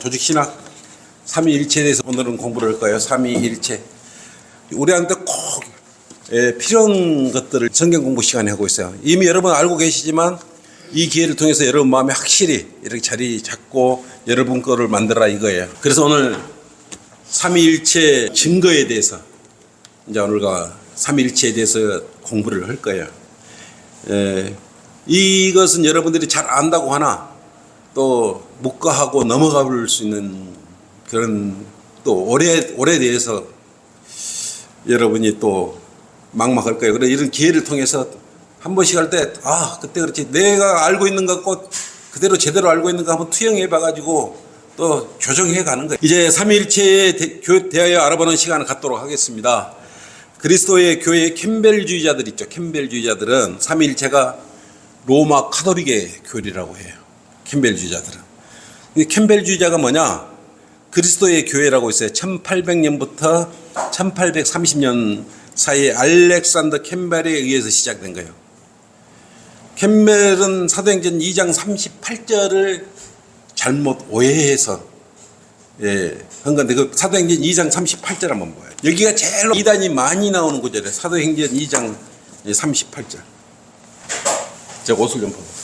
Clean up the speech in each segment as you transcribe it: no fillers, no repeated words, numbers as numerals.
조직신학 삼위일체에 대해서 오늘은 공부를 할 거예요. 삼위일체. 우리한테 꼭 필요한 것들을 성경 공부 시간에 하고 있어요. 이미 여러분 알고 계시지만 이 기회를 통해서 여러분 마음에 확실히 이렇게 자리 잡고 여러분 거를 만들어라 이거예요. 그래서 오늘 삼위일체 증거에 대해서 이제 오늘과 삼위일체에 대해서 공부를 할 거예요. 이것은 여러분들이 잘 안다고 하나 또 묵과하고 넘어가 볼 수 있는 그런 또 오래 대해서 여러분이 또 막막할 거예요. 그래서 이런 기회를 통해서 한 번씩 할 때 그때 그렇지 내가 알고 있는 것 같고 그대로 제대로 알고 있는 거 한번 투영해 봐가지고 또 교정해 가는 거예요. 이제 삼위일체에 대하여 알아보는 시간을 갖도록 하겠습니다. 그리스도의 교회의 캠벨주의자들 있죠. 캠벨주의자들은 삼위일체가 로마 카톨릭의 교리라고 해요. 캠벨주의자들은. 이 캠벨주의자가 뭐냐? 그리스도의 교회라고 있어요. 1800년부터 1830년 사이에 알렉산더 캠벨에 의해서 시작된 거예요. 캠벨은 사도행전 2장 38절을 잘못 오해해서 한 건데 그 사도행전 2장 38절 한번 봐요. 여기가 제일 이단이 많이 나오는 구절이에요. 사도행전 2장 38절. 제가 옷을 좀 보세요.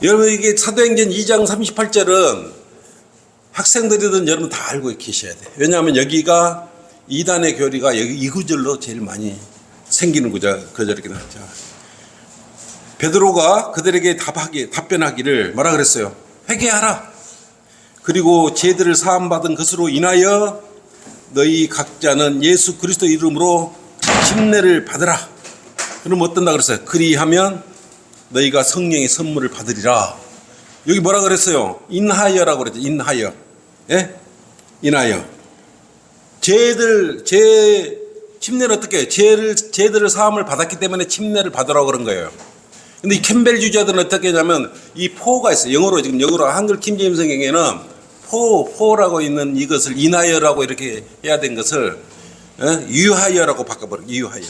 여러분 이게 사도행전 2장 38절은 학생들이든 여러분 다 알고 계셔야 돼요. 왜냐하면 여기가 이단의 교리가 여기 이 구절로 제일 많이 생기는 구절이긴 하죠. 베드로가 그들에게 답변하기를 뭐라 그랬어요? 회개하라. 그리고 죄들을 사함받은 것으로 인하여 너희 각자는 예수 그리스도 이름으로 침례를 받으라. 그럼 어떤다 그랬어요? 그리하면 너희가 성령의 선물을 받으리라. 여기 뭐라 그랬어요? 인하여라고 그랬죠. 인하여. 예? 인하여. 침례를 어떻게 해요? 죄들을 사함을 받았기 때문에 침례를 받으라고 그런 거예요. 근데 이 캠벨주의자들은 어떻게 하냐면 이 포가 있어요. 영어로 한글 킹제임스 성경에는 포라고 있는 이것을 인하여라고 이렇게 해야 된 것을 유하여라고 바꿔버려요. 유하여.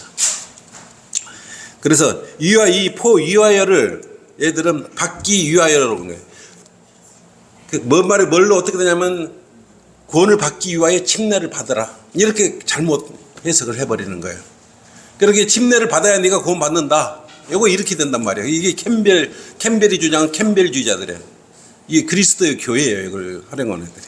그래서 유하여를 얘들은 받기 유하여라고 하는 거예요. 뭘로 어떻게 되냐면 구원을 받기 위하여 침례를 받으라. 이렇게 잘못 해석을 해버리는 거예요. 그렇게 침례를 받아야 네가 구원 받는다. 이거 이렇게 된단 말이에요. 이게 캠벨이 주장은 캠벨주의자들이에요. 이게 그리스도의 교회예요. 이걸 활용하는 애들이.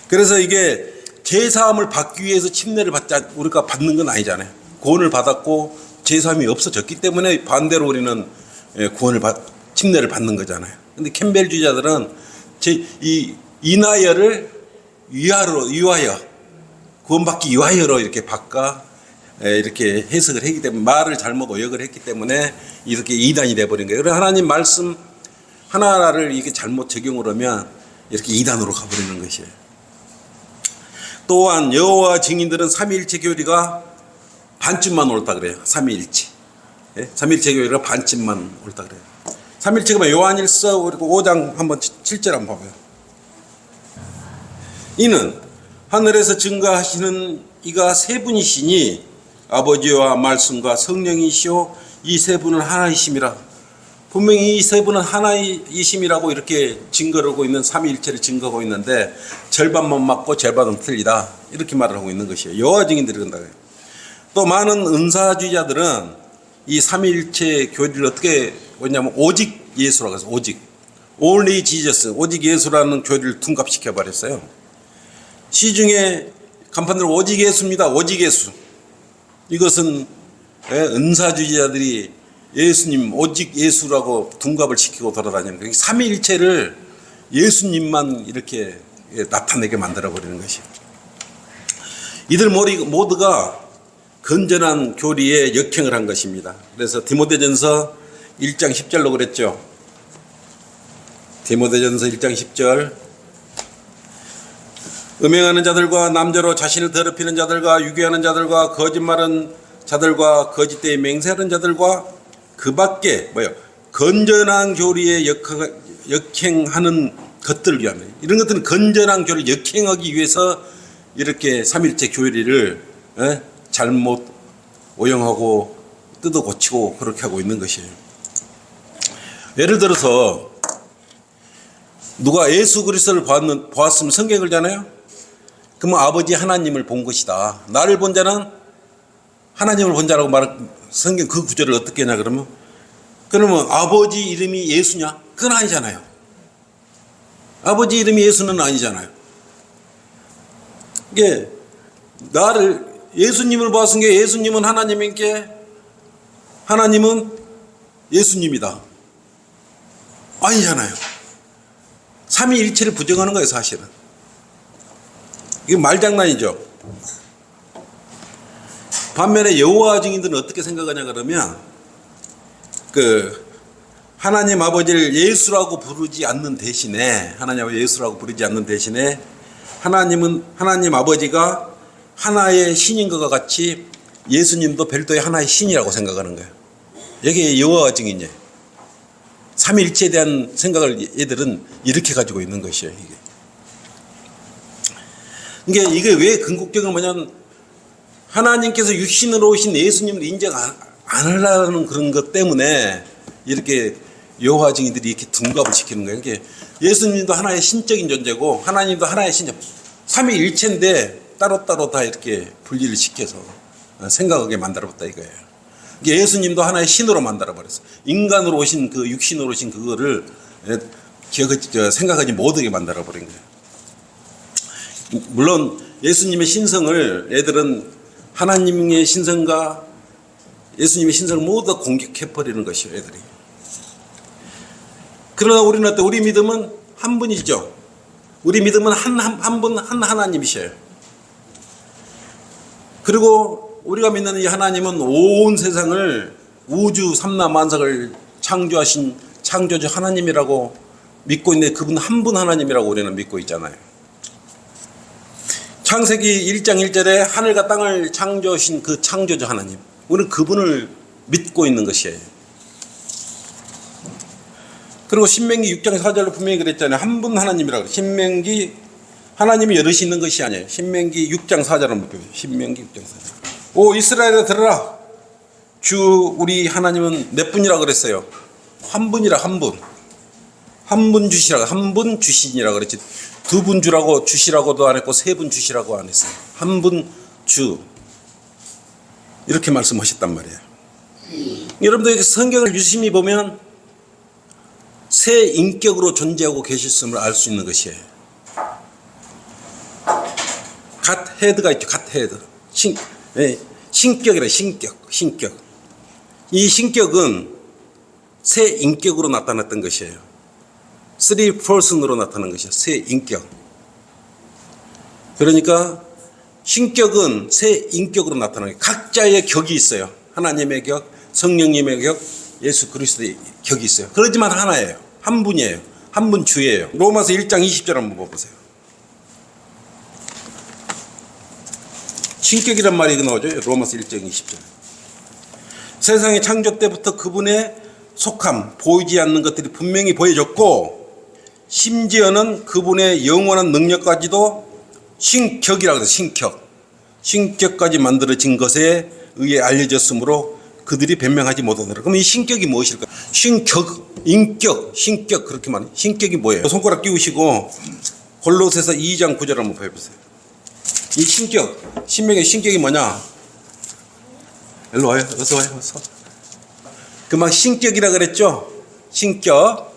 그래서 이게 제사함을 받기 위해서 침례를 우리가 받는 건 아니잖아요. 구원을 받았고 제사함이 없어졌기 때문에 반대로 우리는 침례를 받는 거잖아요. 근데 캠벨주의자들은 이 인하여를 유하여 구원받기 유하여로 이렇게 바꿔 이렇게 해석을 했기 때문에 말을 잘못 오역을 했기 때문에 이렇게 이단이 돼버린 거예요. 그래서 하나님 말씀 하나를 이게 잘못 적용을 하면 이렇게 이단으로 가버리는 것이에요. 또한 여호와 증인들은 삼위일체 교리가 반쯤만 옳다 그래요. 삼위일체. 삼위일체 교리가 반쯤만 옳다 그래요. 삼위일체가 요한일서 5장 한번 7절 한번 봐봐요. 이는 하늘에서 증거하시는 이가 세 분이시니 아버지와 말씀과 성령이시오 이 세 분은 하나이심이라. 분명히 이 세 분은 하나이심이라고 이렇게 증거를 하고 있는 삼위일체를 증거하고 있는데 절반만 맞고 절반은 틀리다. 이렇게 말을 하고 있는 것이에요. 여호와 증인들이 그런다. 또 많은 은사주의자들은 이 삼위일체 교리를 어떻게 보냐면 오직 예수라고 해서 only Jesus, 오직 예수라는 교리를 둔갑시켜 버렸어요. 시중에 간판으로 오직 예수입니다. 오직 예수. 이것은 은사주의자들이 예수님 오직 예수라고 둔갑을 시키고 돌아다니는 거예요. 삼위일체를 예수님만 이렇게 나타내게 만들어 버리는 것이에요. 이들 모두가 건전한 교리에 역행을 한 것입니다. 그래서 디모데전서 1장 10절로 그랬죠. 디모데전서 1장 10절. 음행하는 자들과 남자로 자신을 더럽히는 자들과 유괴하는 자들과 거짓말하는 자들과 거짓되이 맹세하는 자들과 그 밖에 건전한 교리에 역행하는 것들을 위하여 이런 것들은 건전한 교리를 역행하기 위해서 이렇게 삼일체 교리를 잘못 오용하고 뜯어 고치고 그렇게 하고 있는 것이에요. 예를 들어서 누가 예수 그리스도를 보았으면 성경을 읽잖아요. 그러면 아버지 하나님을 본 것이다. 나를 본 자는 하나님을 본 자라고 말한 성경 그 구절을 어떻게 하냐 그러면 아버지 이름이 예수냐? 그건 아니잖아요. 아버지 이름이 예수는 아니잖아요. 이게 나를 예수님을 보았으니까 예수님은 하나님인께 하나님은 예수님이다. 아니잖아요. 삼위일체를 부정하는 거예요, 사실은. 이게 말장난이죠. 반면에 여호와 증인들은 어떻게 생각하냐 그러면 하나님 아버지를 예수라고 부르지 않는 대신에 하나님 아버지가 하나의 신인 것과 같이 예수님도 별도의 하나의 신이라고 생각하는 거예요. 이게 여호와 증인이에요. 삼위일체에 대한 생각을 얘들은 이렇게 가지고 있는 것이에요. 이게 왜 궁극적으로 뭐냐면 하나님께서 육신으로 오신 예수님을 인정 안 하려는 그런 것 때문에 이렇게 여호와 증인들이 이렇게 둔갑을 시키는 거예요. 이게 예수님도 하나의 신적인 존재고 하나님도 하나의 신적, 삼위일체인데 따로따로 다 이렇게 분리를 시켜서 생각하게 만들어봤다 이거예요. 예수님도 하나의 신으로 만들어버렸어요. 인간으로 오신 그 육신으로 오신 그거를 생각하지 못하게 만들어버린 거예요. 물론 예수님의 신성을 애들은 하나님의 신성과 예수님의 신성을 모두 공격해버리는 것이에요. 애들이. 그러나 우리는 어때? 우리 믿음은 한 분이죠. 우리 믿음은 한 분, 한 하나님이셔요. 그리고 우리가 믿는 이 하나님은 온 세상을 우주 삼라만상을 창조하신 창조주 하나님이라고 믿고 있는데 그분 한 분 하나님이라고 우리는 믿고 있잖아요. 창세기 1장 1절에 하늘과 땅을 창조하신 그 창조주 하나님, 우리는 그분을 믿고 있는 것이에요. 그리고 신명기 6장 4절로 분명히 그랬잖아요. 한 분 하나님이라고. 신명기 하나님이 여럿이 있는 것이 아니에요. 신명기 6장 4절 한번 보세요. 신명기 6장 4절. 오 이스라엘아 들으라. 주 우리 하나님은 몇 분이라 그랬어요? 한 분이라 한 분. 한 분 주시라고, 한 분 주신이라고 그랬지. 두 분 주라고 주시라고도 안 했고 세 분 주시라고 안 했어요. 한 분 주. 이렇게 말씀하셨단 말이에요. 여러분들 성경을 유심히 보면 세 인격으로 존재하고 계셨음을 알 수 있는 것이에요. 갓 헤드가 있죠. 갓 헤드. 신격이라 신격. 이 신격은 세 인격으로 나타났던 것이에요. 3person으로 나타난 것이에요. 세 인격. 그러니까 신격은 세 인격으로 나타나는 거예요. 각자의 격이 있어요. 하나님의 격, 성령님의 격, 예수 그리스도의 격이 있어요. 그렇지만 하나예요. 한 분이에요. 한 분 주예요. 로마서 1장 20절 한번 보세요. 신격이란 말이 나오죠. 로마서 1장 20절. 세상의 창조 때부터 그분의 속함, 보이지 않는 것들이 분명히 보여졌고 심지어는 그분의 영원한 능력까지도 신격이라고 해서 신격까지 만들어진 것에 의해 알려졌으므로 그들이 변명하지 못하더라. 그럼 이 신격이 무엇일까? 신격, 인격, 신격 그렇게 말해요. 신격이 뭐예요? 손가락 끼우시고 골로새서 2장 9절 한번 보여보세요. 이 신격, 신명의 신격이 뭐냐? 일로 와요. 어서 와요. 어서. 그 막 신격이라 그랬죠? 신격.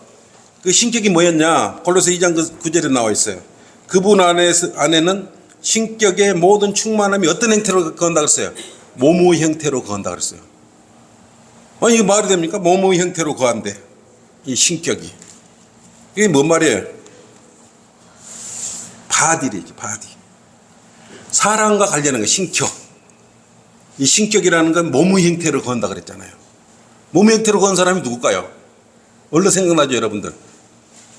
그 신격이 뭐였냐? 골로새 2장 9절에 나와 있어요. 그분 안에는 신격의 모든 충만함이 어떤 형태로 거한다 그랬어요? 모모의 형태로 거한다 그랬어요. 아니 이게 말이 됩니까? 모모의 형태로 거한대. 이 신격이. 이게 뭔 말이에요? 바디래지 바디. 사람과 관련한 거 신격. 이 신격이라는 건 몸의 형태로 거한다 그랬잖아요. 몸의 형태로 거한 사람이 누굴까요? 얼른 생각나죠 여러분들?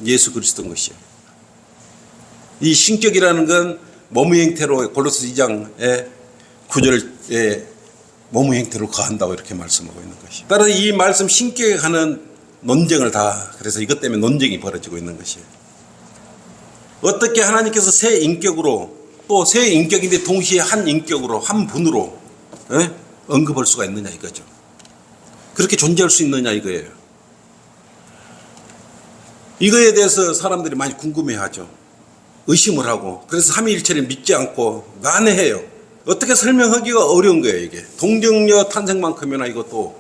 예수 그리스도인 것이에요. 이 신격이라는 건 몸의 형태로 골로새 2장의 9절에 몸의 형태로 거한다고 이렇게 말씀하고 있는 것이에요. 따라서 이 말씀 신격에 관한 논쟁을 다 그래서 이것 때문에 논쟁이 벌어지고 있는 것이에요. 어떻게 하나님께서 새 인격으로 또 새 인격인데 동시에 한 인격으로 한 분으로 언급할 수가 있느냐 이거죠. 그렇게 존재할 수 있느냐 이거예요. 이거에 대해서 사람들이 많이 궁금해하죠. 의심을 하고, 그래서 삼위일체를 믿지 않고 난해해요. 어떻게 설명하기가 어려운 거예요. 이게 동정녀 탄생만큼이나 이것도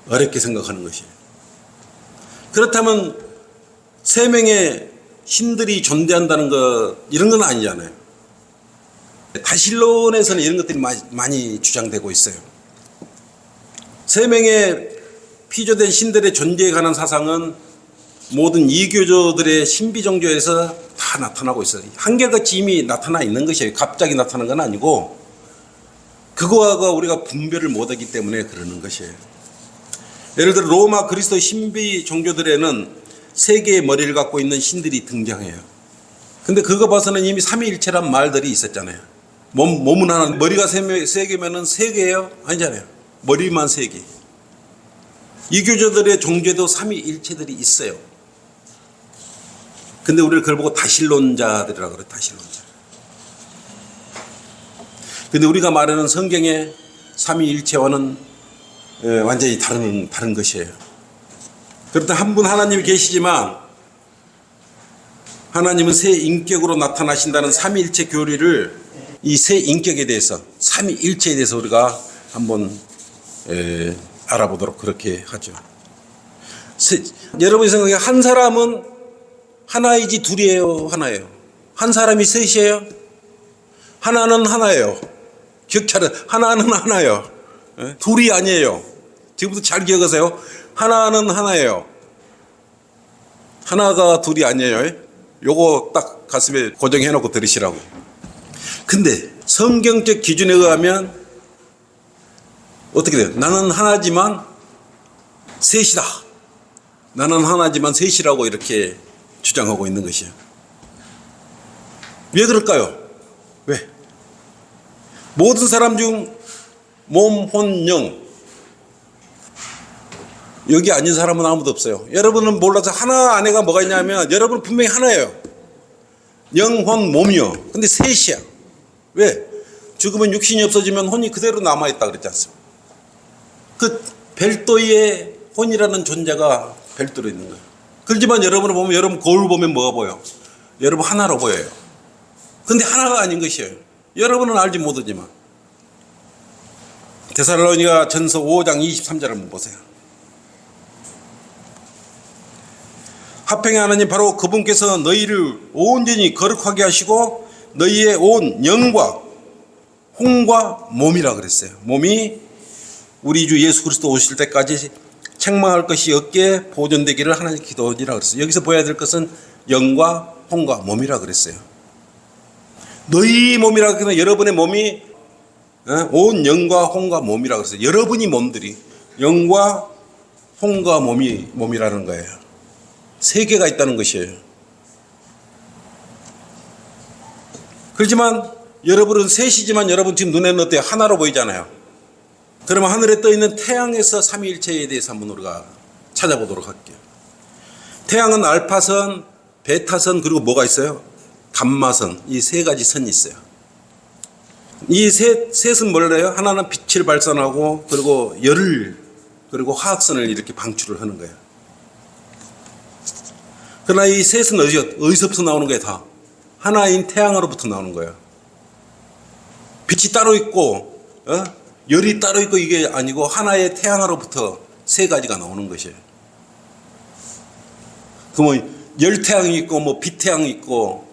어렵게 생각하는 것이에요. 그렇다면 세 명의 신들이 존재한다는 것, 이런 건 아니잖아요. 다신론에서는 이런 것들이 많이 주장되고 있어요. 세 명의 피조된 신들의 존재에 관한 사상은 모든 이교조들의 신비종교에서 다 나타나고 있어요. 한결같이 이미 나타나 있는 것이에요. 갑자기 나타난 건 아니고, 그거와 우리가 분별을 못하기 때문에 그러는 것이에요. 예를 들어 로마 그리스도 신비 종교들에는 세 개의 머리를 갖고 있는 신들이 등장해요. 근데 그거 봐서는 이미 삼위일체란 말들이 있었잖아요. 몸은 하나, 머리가 세 개면은 세 개예요? 아니잖아요. 머리만 세 개. 이교조들의 종교도 삼위일체들이 있어요. 근데 우리를 그걸 보고 다신론자들이라고 그래요. 다신론자. 근데 우리가 말하는 성경의 삼위일체와는 완전히 다른 것이에요. 그렇다 한 분 하나님이 계시지만 하나님은 세 인격으로 나타나신다는 삼위일체 교리를 이 세 인격에 대해서, 삼위일체에 대해서 우리가 한번 알아보도록 그렇게 하죠. 여러분이 생각해 한 사람은 하나이지 둘이에요, 하나예요? 한 사람이 셋이에요? 하나는 하나예요. 격차는 하나는 하나예요. 둘이 아니에요. 지금부터 잘 기억하세요. 하나는 하나예요. 하나가 둘이 아니에요. 요거 딱 가슴에 고정해 놓고 들으시라고. 근데 성경적 기준에 의하면 어떻게 돼요? 나는 하나지만 셋이다. 나는 하나지만 셋이라고 이렇게 주장하고 있는 것이에요. 왜 그럴까요? 왜? 모든 사람 중 몸, 혼, 영, 여기 앉은 사람은 아무도 없어요. 여러분은 몰라서 하나 안에가 뭐가 있냐면 여러분은 분명히 하나예요. 영, 혼, 몸이요. 근데 셋이야. 왜? 죽으면 육신이 없어지면 혼이 그대로 남아있다 그랬지 않습니까? 그 별도의 혼이라는 존재가 별도로 있는 거예요. 그렇지만 여러분을 보면, 여러분 거울 보면 뭐가 보여? 여러분 하나로 보여요. 근데 하나가 아닌 것이에요. 여러분은 알지 못하지만. 데살로니가 전서 5장 23절을 한번 보세요. 화평의 하나님, 바로 그분께서 너희를 온전히 거룩하게 하시고 너희의 온 영과 혼과 몸이라 그랬어요. 몸이 우리 주 예수 그리스도 오실 때까지 책망할 것이 없게 보존되기를 하나님 기도하니라 그랬어요. 여기서 보여야 될 것은 영과 혼과 몸이라 그랬어요. 너희 몸이라 그러면 여러분의 몸이 온 영과 혼과 몸이라 그랬어요. 여러분이 몸들이 영과 혼과 몸이라는 거예요. 세 개가 있다는 것이에요. 그렇지만 여러분은 셋이지만 여러분 지금 눈에는 어때요? 하나로 보이잖아요. 그러면 하늘에 떠 있는 태양에서 삼위일체에 대해서 한번 우리가 찾아보도록 할게요. 태양은 알파선, 베타선, 그리고 뭐가 있어요? 감마선. 이 세 가지 선이 있어요. 이 셋은 뭘래요? 하나는 빛을 발산하고 그리고 열을, 그리고 화학선을 이렇게 방출을 하는 거예요. 그러나 이 셋은 어디서부터 나오는 거예요? 다 하나인 태양으로부터 나오는 거예요. 빛이 따로 있고 열이 따로 있고 이게 아니고 하나의 태양으로부터 세 가지가 나오는 것이에요. 그러면 열태양이 있고 뭐 빛태양이 있고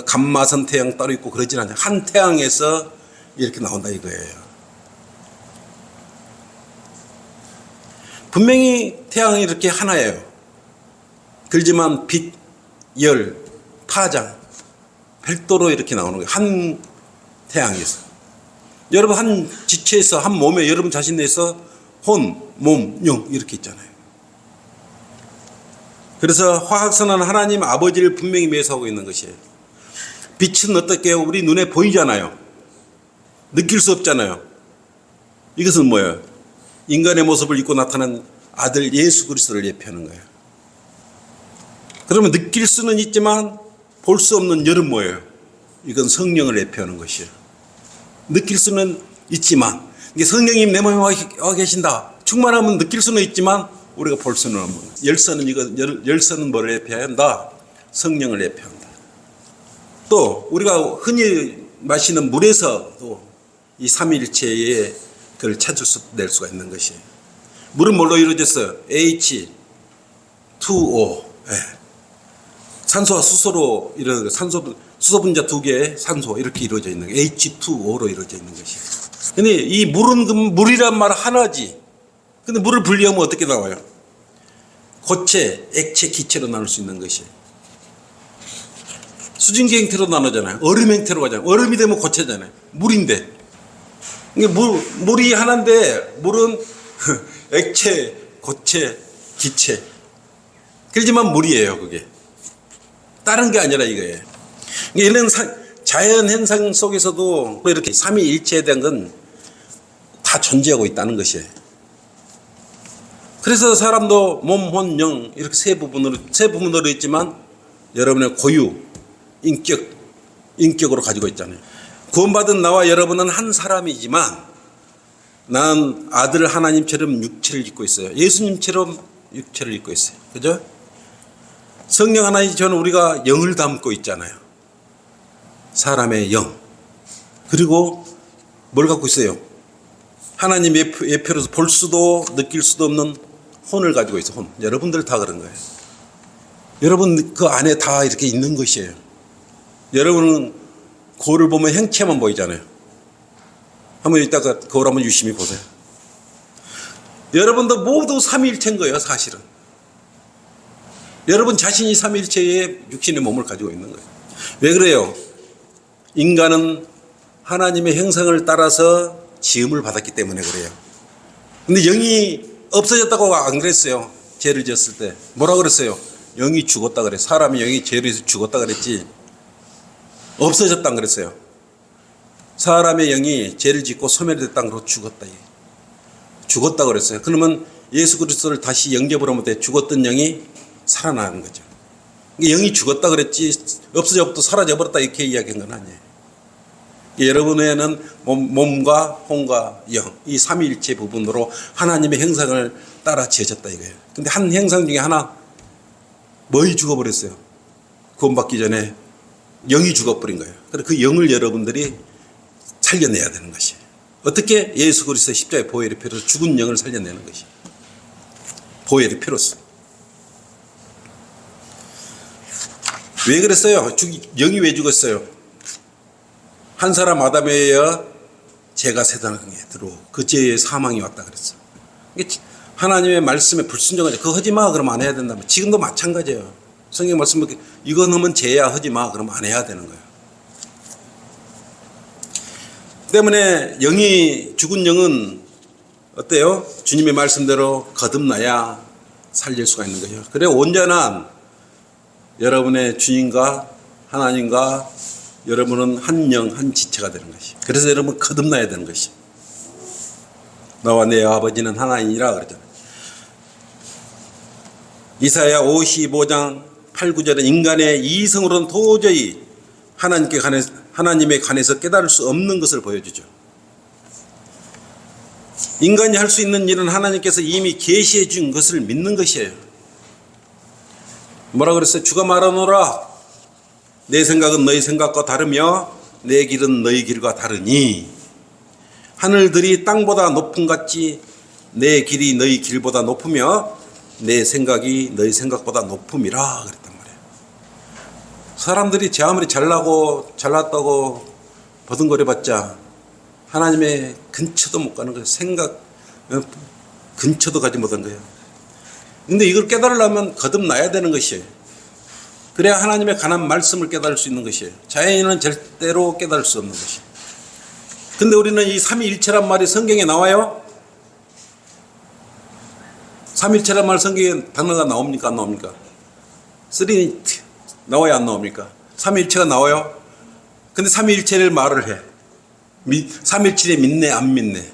감마선 태양 따로 있고 그러진 않아요. 한 태양에서 이렇게 나온다 이거예요. 분명히 태양이 이렇게 하나예요. 그렇지만 빛, 열, 파장 별도로 이렇게 나오는 거예요. 한 태양에서. 여러분 한 지체에서, 한 몸에 여러분 자신 내에서 혼, 몸, 영 이렇게 있잖아요. 그래서 화학선은 하나님 아버지를 분명히 묘사하고 있는 것이에요. 빛은 어떻게 해요? 우리 눈에 보이잖아요. 느낄 수 없잖아요. 이것은 뭐예요? 인간의 모습을 입고 나타난 아들 예수 그리스도를 예표하는 거예요. 그러면 느낄 수는 있지만 볼 수 없는 열은 뭐예요? 이건 성령을 예표하는 것이에요. 느낄 수는 있지만 이게 성령님 내 몸에 와 계신다. 충만하면 느낄 수는 있지만 우리가 볼 수는 없는 거예요. 열선은 뭐를 예표해야 한다? 성령을 예표한다. 또 우리가 흔히 마시는 물에서도 이 삼위일체의 그걸 찾을 수가 있는 것이에요. 물은 뭘로 이루어졌어요? H2O. 산소와 수소로 이루어져, 수소 분자 두 개의 산소 이렇게 이루어져 있는 거예요. H2O로 이루어져 있는 것이에요. 근데 이 물은 물이란 말 하나지. 근데 물을 분리하면 어떻게 나와요? 고체, 액체, 기체로 나눌 수 있는 것이에요. 수증기 형태로 나누잖아요. 얼음 형태로 가잖아요. 얼음이 되면 고체잖아요. 물인데. 물이 하나인데 물은 액체, 고체, 기체. 그렇지만 물이에요, 그게. 다른 게 아니라 이거예요. 이런 자연 현상 속에서도 이렇게 삼위일체에 대한 건 다 존재하고 있다는 것이에요. 그래서 사람도 몸, 혼, 영 이렇게 세 부분으로 있지만 여러분의 고유, 인격으로 가지고 있잖아요. 구원받은 나와 여러분은 한 사람이지만 나는 아들 하나님처럼 육체를 입고 있어요. 예수님처럼 육체를 입고 있어요. 그죠? 성령 하나님 저는 우리가 영을 담고 있잖아요. 사람의 영. 그리고 뭘 갖고 있어요? 하나님 예표로서 볼 수도 느낄 수도 없는 혼을 가지고 있어요. 혼. 여러분들 다 그런 거예요. 여러분 그 안에 다 이렇게 있는 것이에요. 여러분은 거울을 보면 형체만 보이잖아요. 한번 이따가 거울 한번 유심히 보세요. 여러분도 모두 삼위일체인 거예요, 사실은. 여러분 자신이 삼위일체의 육신의 몸을 가지고 있는 거예요. 왜 그래요? 인간은 하나님의 형상을 따라서 지음을 받았기 때문에 그래요. 근데 영이 없어졌다고 안 그랬어요. 죄를 지었을 때. 뭐라 그랬어요? 영이 죽었다 그랬어요. 사람이 영이 죄로 해서 죽었다 그랬지 없어졌다 그랬어요. 사람의 영이 죄를 짓고 소멸됐다는 것으로 죽었다. 죽었다 그랬어요. 그러면 예수 그리스도를 다시 영접을 하면 돼. 죽었던 영이 살아나는 거죠. 영이 죽었다 그랬지 없어져부터 사라져버렸다 이렇게 이야기한 건 아니에요. 여러분에는 몸과 혼과 영, 이 삼위일체 부분으로 하나님의 형상을 따라 지어졌다 이거예요. 근데 한 형상 중에 하나 뭐이 죽어버렸어요. 구원받기 전에 영이 죽어버린 거예요. 그래서 그 영을 여러분들이 살려내야 되는 것이에요. 어떻게? 예수 그리스도의 십자가의 보혈의 피로서 죽은 영을 살려내는 것이에요. 보혈의 피로서. 왜 그랬어요? 영이 왜 죽었어요? 한 사람 아담에 의하여 죄가 세상에 들어오고 그 죄의 사망이 왔다 그랬어. 하나님의 말씀에 불순종하지. 그거 하지 마 그러면 안 해야 된다면 지금도 마찬가지예요. 성경 말씀에 이거 넣으면 죄야 하지 마 그러면 안 해야 되는 거예요. 때문에 죽은 영은 어때요? 주님의 말씀대로 거듭나야 살릴 수가 있는 거죠. 그래 온전한 여러분의 주님과 하나님과 여러분은 한 영, 한 지체가 되는 것이. 그래서 여러분 거듭나야 되는 것이. 나와 내 아버지는 하나이니라 그러잖아요. 이사야 55장 8, 9절은 인간의 이성으로는 도저히 하나님에 관해서 깨달을 수 없는 것을 보여주죠. 인간이 할 수 있는 일은 하나님께서 이미 계시해 준 것을 믿는 것이에요. 뭐라 그랬어요? 주가 말하노라. 내 생각은 너희 생각과 다르며 내 길은 너희 길과 다르니 하늘들이 땅보다 높음 같이 내 길이 너희 길보다 높으며 내 생각이 너희 생각보다 높음이라 그랬단 말이에요. 사람들이 제 아무리 잘났다고 버둥거려봤자 하나님의 근처도 못 가는 거예요. 근처도 가지 못한 거예요. 근데 이걸 깨달으려면 거듭나야 되는 것이에요. 그래야 하나님의 관한 말씀을 깨달을 수 있는 것이에요. 자연인은 절대로 깨달을 수 없는 것이에요. 근데 우리는 이 삼위일체란 말이 성경에 나와요? 삼위일체란 말 성경에 단어가 나옵니까? 안 나옵니까? 쓰리니티 나와야 안 나옵니까? 삼위일체가 나와요? 근데 삼위일체를 말을 해. 삼위일체에 믿네 안 믿네.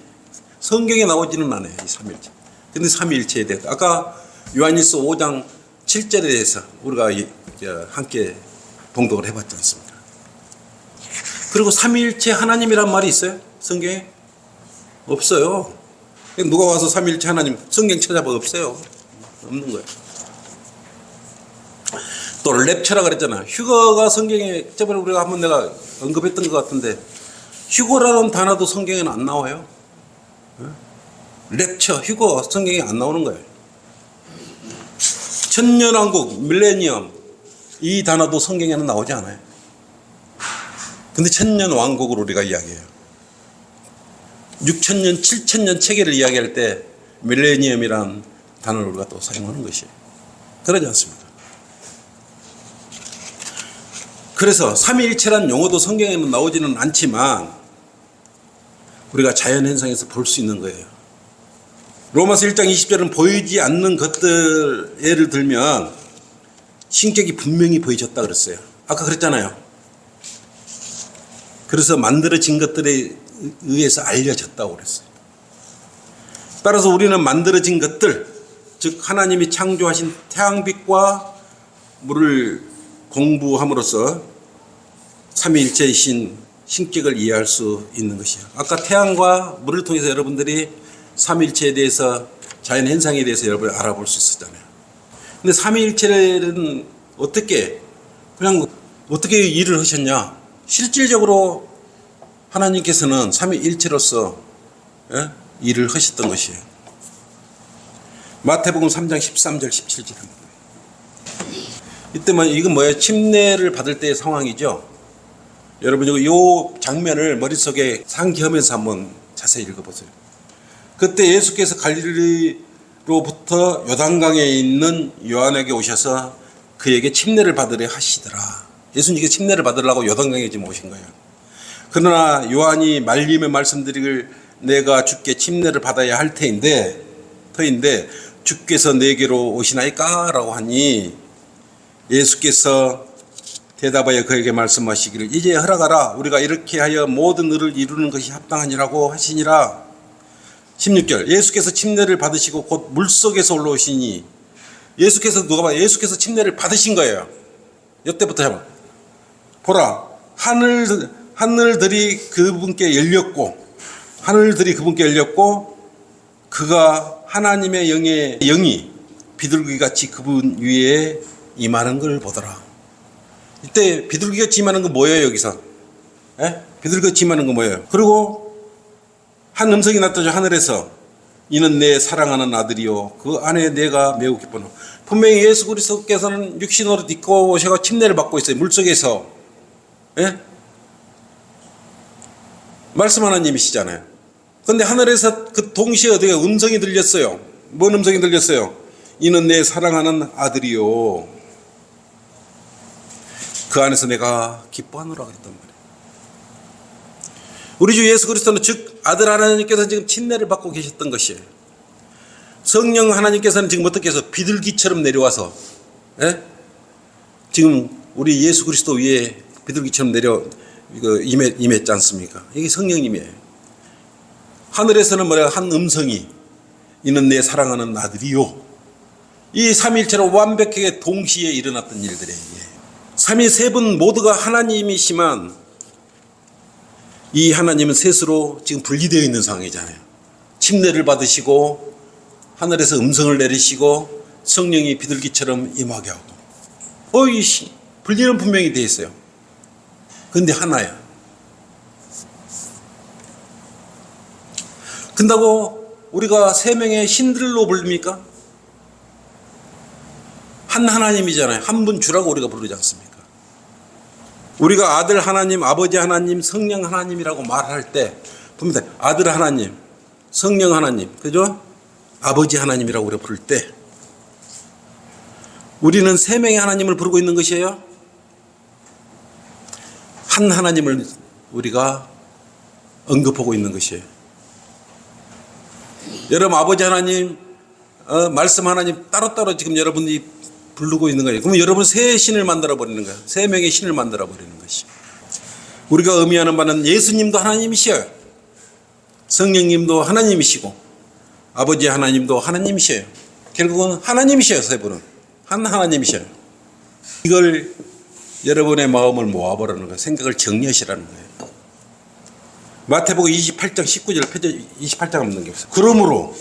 성경에 나오지는 않아요. 이 삼위일체. 근데 삼위일체에 대해서 아까 요한일서 5장 7절에 대해서 우리가 함께 봉독을 해봤지 않습니까? 그리고 삼위일체 하나님이란 말이 있어요? 성경에? 없어요. 누가 와서 삼위일체 하나님 성경 찾아봐 없어요. 없는 거예요. 또 랩처라 그랬잖아. 휴거가 성경에 저번에 우리가 한번 내가 언급했던 것 같은데 휴거라는 단어도 성경에는 안 나와요. 랩처, 휴거 성경에 안 나오는 거예요. 천년왕국, 밀레니엄 이 단어도 성경에는 나오지 않아요. 근데 천년왕국으로 우리가 이야기해요. 6천년, 7천년 체계를 이야기할 때 밀레니엄이라는 단어를 우리가 또 사용하는 것이에요. 그러지 않습니까? 그래서 삼위일체란 용어도 성경에는 나오지는 않지만 우리가 자연현상에서 볼 수 있는 거예요. 로마서 1장 20절은 보이지 않는 것들 예를 들면 신격이 분명히 보여졌다 그랬어요. 아까 그랬잖아요. 그래서 만들어진 것들에 의해서 알려졌다고 그랬어요. 따라서 우리는 만들어진 것들, 즉 하나님이 창조하신 태양빛과 물을 공부함으로써 삼위일체이신 신격을 이해할 수 있는 것이에요. 아까 태양과 물을 통해서 여러분들이 삼위일체에 대해서 자연 현상에 대해서 여러분이 알아볼 수 있었잖아요. 근데 삼위일체는 어떻게 그냥 어떻게 일을 하셨냐? 실질적으로 하나님께서는 삼위일체로서 일을 하셨던 것이에요. 마태복음 3장 13절 17절입니다. 이때만 이건 뭐예요? 침례를 받을 때의 상황이죠. 여러분 이 장면을 머릿속에 상기하면서 한번 자세히 읽어보세요. 그때 예수께서 갈릴리로부터 요단강에 있는 요한에게 오셔서 그에게 침례를 받으려 하시더라. 예수님께 침례를 받으려고 요단강에 지금 오신 거예요. 그러나 요한이 말림의 말씀드리길 내가 주께 침례를 받아야 할 터인데 주께서 내게로 오시나이까? 라고 하니 예수께서 대답하여 그에게 말씀하시기를 이제 허락하라. 우리가 이렇게 하여 모든 의를 이루는 것이 합당하니라고 하시니라. 16절 예수께서 침례를 받으시고 곧 물속에서 올라오시니 예수께서 누가 봐 예수께서 침례를 받으신 거예요. 이때부터 해봐. 보라 하늘들이 그분께 열렸고 그가 하나님의 영이 비둘기같이 그분 위에 임하는 걸 보더라. 이때 비둘기같이 임하는 건 뭐예요 여기서? 비둘기같이 임하는 건 뭐예요? 그리고 한 음성이 났다죠. 하늘에서 이는 내 사랑하는 아들이요 그 안에 내가 매우 기뻐노. 분명히 예수 그리스도께서는 육신으로 입고 오셔서 침례를 받고 있어요. 물속에서 말씀 하나님이시잖아요. 그런데 하늘에서 그 동시에 어디가 음성이 들렸어요. 뭔 음성이 들렸어요? 이는 내 사랑하는 아들이요 그 안에서 내가 기뻐하노라 그랬단 말이에요. 우리 주 예수 그리스도는 즉 아들 하나님께서 지금 침례를 받고 계셨던 것이에요. 성령 하나님께서는 지금 어떻게 해서 비둘기처럼 내려와서 지금 우리 예수 그리스도 위에 비둘기처럼 임했지 않습니까? 이게 성령님이에요. 하늘에서는 뭐래요? 한 음성이 이는 내 사랑하는 아들이요. 이 삼위일체로 완벽하게 동시에 일어났던 일들이에요. 삼위 세 분 모두가 하나님이시만 이 하나님은 셋으로 지금 분리되어 있는 상황이잖아요. 침례를 받으시고 하늘에서 음성을 내리시고 성령이 비둘기처럼 임하게 하고 분리는 분명히 되어 있어요. 그런데 하나야. 근다고 우리가 세 명의 신들로 부릅니까? 한 하나님이잖아요. 한 분 주라고 우리가 부르지 않습니까? 우리가 아들 하나님, 아버지 하나님, 성령 하나님이라고 말할 때 보면 아들 하나님, 성령 하나님, 그죠? 아버지 하나님이라고 우리가 부를 때 우리는 세 명의 하나님을 부르고 있는 것이에요. 한 하나님을 우리가 언급하고 있는 것이에요. 여러분 아버지 하나님, 말씀 하나님 따로따로 지금 여러분이 부르고 있는 거예요. 그러면 여러분 세 신을 만들어 버리는 거예요. 세 명의 신을 만들어 버리는 것이. 우리가 의미하는 바는 예수님도 하나님이셔요. 성령님도 하나님이시고 아버지 하나님도 하나님이셔요. 결국은 하나님이셔요. 세 분은 한 하나님이셔요. 이걸 여러분의 마음을 모아보라는 거예요. 생각을 정리하시라는 거예요. 마태복음 28장 19절 펴져 28장 없는 게 없어요. 그러므로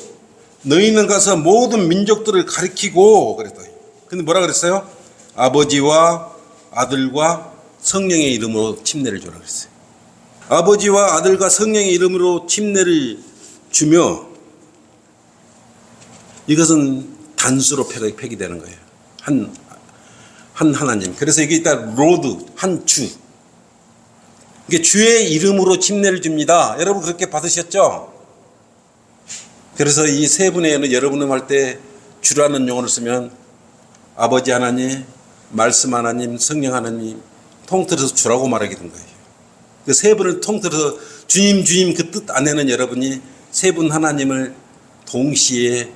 너희는 가서 모든 민족들을 가리키고 그랬더니 근데 뭐라 그랬어요? 아버지와 아들과 성령의 이름으로 침례를 주라 그랬어요. 아버지와 아들과 성령의 이름으로 침례를 주며 이것은 단수로 폐기되는 거예요. 한 하나님. 그래서 이게 일단 로드, 한 주. 이게 주의 이름으로 침례를 줍니다. 여러분 그렇게 받으셨죠? 그래서 이 세 분에는 여러분은 할 때 주라는 용어를 쓰면 아버지 하나님, 말씀 하나님, 성령 하나님 통틀어서 주라고 말하게 된 거예요. 그 세 분을 통틀어서 주님 주님 그 뜻 안에는 여러분이 세 분 하나님을 동시에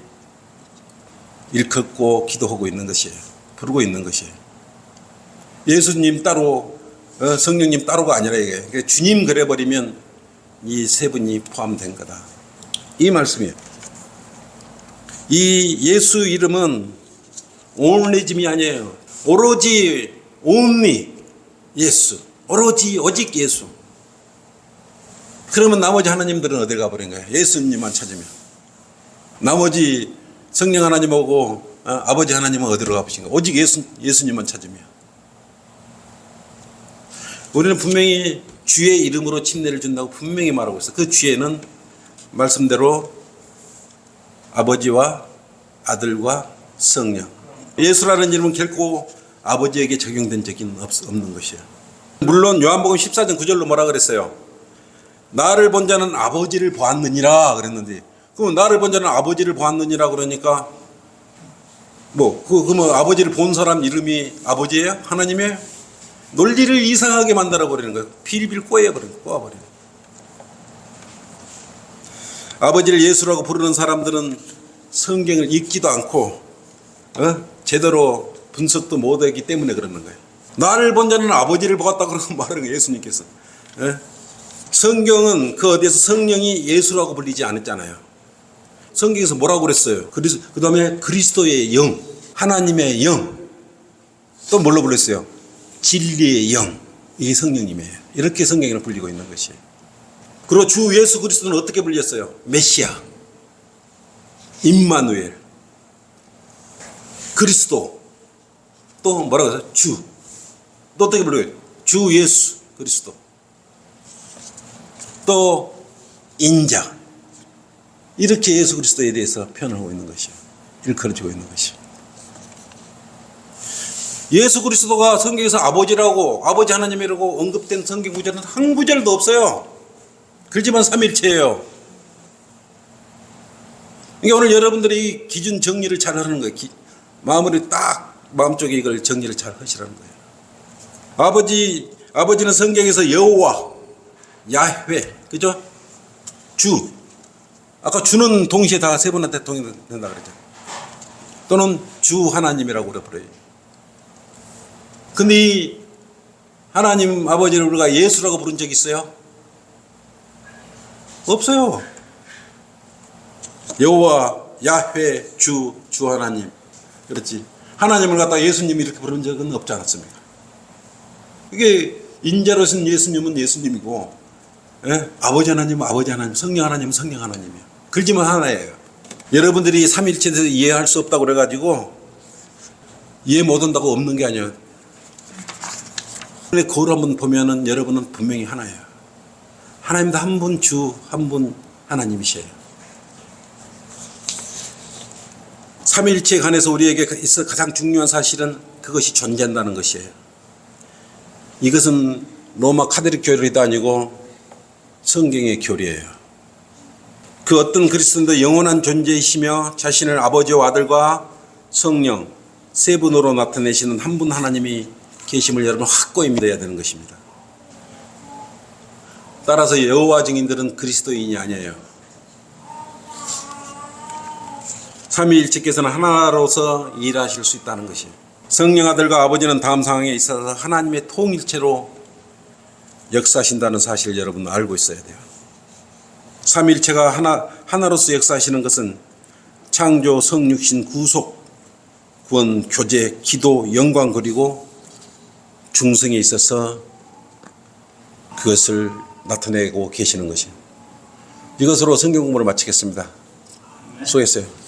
일컫고 기도하고 있는 것이에요. 부르고 있는 것이에요. 예수님 따로 성령님 따로가 아니라 이게 그러니까 주님 그래버리면 이 세 분이 포함된 거다. 이 말씀이에요. 이 예수 이름은 오늘리즘이 아니에요. 오로지 only 예수. 오직 예수. 그러면 나머지 하나님들은 어딜 가버린 거예요? 예수님만 찾으면. 나머지 성령 하나님하고 아버지 하나님은 어디로 가보신 거예요? 오직 예수님만 찾으면. 우리는 분명히 주의 이름으로 침례를 준다고 분명히 말하고 있어요. 그 주에는 말씀대로 아버지와 아들과 성령. 예수라는 이름은 결코 아버지에게 적용된 적이 없는 것이에요. 물론 요한복음 14장 9절로 뭐라 그랬어요? 나를 본 자는 아버지를 보았느니라 그랬는데 그럼 나를 본 자는 아버지를 보았느니라 그러니까 그 아버지를 본 사람 이름이 아버지예요? 하나님이에요? 논리를 이상하게 만들어 버리는 거예요. 빌빌 꼬아버리는 거예요. 아버지를 예수라고 부르는 사람들은 성경을 읽지도 않고 제대로 분석도 못하기 때문에 그러는 거예요. 나를 본 자는 아버지를 보았다 그러고 말하는 거예요. 예수님께서. 성경은 그 어디에서 성령이 예수라고 불리지 않았잖아요. 성경에서 뭐라고 그랬어요? 그 다음에 그리스도의 영, 하나님의 영, 또 뭘로 불렀어요? 진리의 영. 이게 성령님이에요. 이렇게 성경을 불리고 있는 것이에요. 그리고 주 예수 그리스도는 어떻게 불렸어요? 메시아, 임마누엘, 그리스도, 또 뭐라고 해서 주, 또 어떻게 불러요? 주 예수 그리스도, 또 인자. 이렇게 예수 그리스도에 대해서 표현하고 있는 것이에요. 일컬어지고 있는 것이에요. 예수 그리스도가 성경에서 아버지라고 아버지 하나님이라고 언급된 성경 구절은 한 구절도 없어요. 그렇지만 삼일체예요. 그러니까 오늘 여러분들이 이 기준 정리를 잘 하는 거예요. 마음으로 딱 마음속에 이걸 정리를 잘 하시라는 거예요. 아버지는 성경에서 여호와, 야훼, 그죠? 주. 아까 주는 동시에 다 세 분한테 통일된다 그랬죠. 또는 주 하나님이라고 그래 버려요. 근데 이 하나님 아버지를 우리가 예수라고 부른 적 있어요? 없어요. 여호와, 야훼, 주 하나님. 그렇지. 하나님을 갖다가 예수님 이렇게 부른 적은 없지 않았습니까? 이게 인자로선 예수님은 예수님이고, 아버지 하나님은 아버지 하나님, 성령 하나님은 성령 하나님이에요. 그렇지만 하나예요. 여러분들이 삼일체에 대해서 이해할 수 없다고 그래가지고 이해 못한다고 없는 게 아니에요. 근데 그걸 한번 보면은 여러분은 분명히 하나예요. 하나님도 한 분 주, 한 분 하나님이셔요. 삼일체에 관해서 우리에게 있어 가장 중요한 사실은 그것이 존재한다는 것이에요. 이것은 로마 카톨릭 교리도 아니고 성경의 교리예요. 그 어떤 그리스도인도 영원한 존재이시며 자신을 아버지와 아들과 성령 세 분으로 나타내시는 한 분 하나님이 계심을 여러분 확고히 믿어야 되는 것입니다. 따라서 여호와 증인들은 그리스도인이 아니에요. 삼위일체께서는 하나로서 일하실 수 있다는 것이에요. 성령 아들과 아버지는 다음 상황에 있어서 하나님의 통일체로 역사하신다는 사실을 여러분 알고 있어야 돼요. 삼위일체가 하나로서 역사하시는 것은 창조, 성육신, 구속, 구원, 교제, 기도, 영광 그리고 중성에 있어서 그것을 나타내고 계시는 것이. 이것으로 성경 공부를 마치겠습니다. 수고했어요.